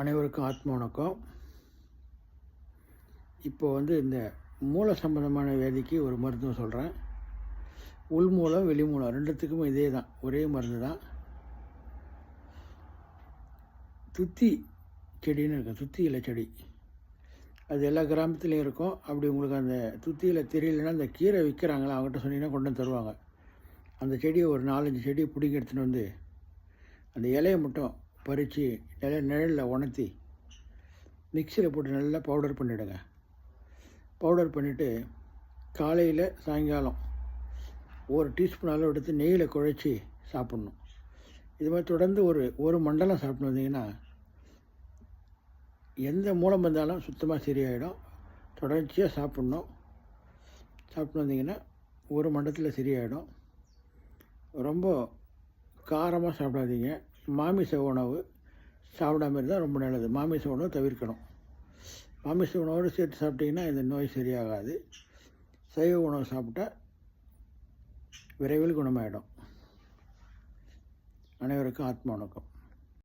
அனைவருக்கும் ஆத்ம வணக்கம். இப்போ இந்த மூல சம்பந்தமான வியாதிக்கு ஒரு மருத்துவம் சொல்கிறேன். உள்மூலம் வெளிமூலம் ரெண்டுத்துக்குமே இதே தான், ஒரே மருந்து தான். துத்தி செடின்னு இருக்கும், துத்தி இலை செடி. அது எல்லா கிராமத்துலேயும் இருக்கும். அப்படி உங்களுக்கு அந்த துத்தி இலை தெரியலன்னா அந்த கீரை விற்கிறாங்களா, அவங்ககிட்ட சொன்னீங்கன்னா கொண்டு வந்து தருவாங்க. அந்த செடியை ஒரு 4-5 செடியை பிடிங்கி எடுத்துகிட்டு வந்து அந்த இலையை மட்டும் பறித்து நிழலில் உணர்த்தி மிக்சியில் போட்டு நல்லா பவுடர் பண்ணிவிடுங்க. பவுடர் பண்ணிவிட்டு காலையில் சாயங்காலம் ஒரு டீஸ்பூன் அளவு எடுத்து நெய்யில் குழைச்சி சாப்பிட்ணும். இது மாதிரி தொடர்ந்து ஒரு மண்டலம் சாப்பிட்டு வந்தீங்கன்னா எந்த மூலம் வந்தாலும் சுத்தமாக சரியாயிடும். தொடர்ச்சியாக சாப்பிட்ணும். சாப்பிட்டு வந்தீங்கன்னா ஒரு மண்டலத்தில் சரியாயிடும். ரொம்ப காரமாக சாப்பிடாதீங்க. மாமிச உணவு சாப்பிடாம இருந்தால் ரொம்ப நல்லது. மாமிச உணவு தவிர்க்கணும். மாமிச உணவோடு சேர்த்து சாப்பிட்டிங்கன்னா இந்த நோய் சரியாகாது. சைவ உணவு சாப்பிட்டா விரைவில் குணமாயிடும். அனைவருக்கும் ஆத்ம வணக்கம்.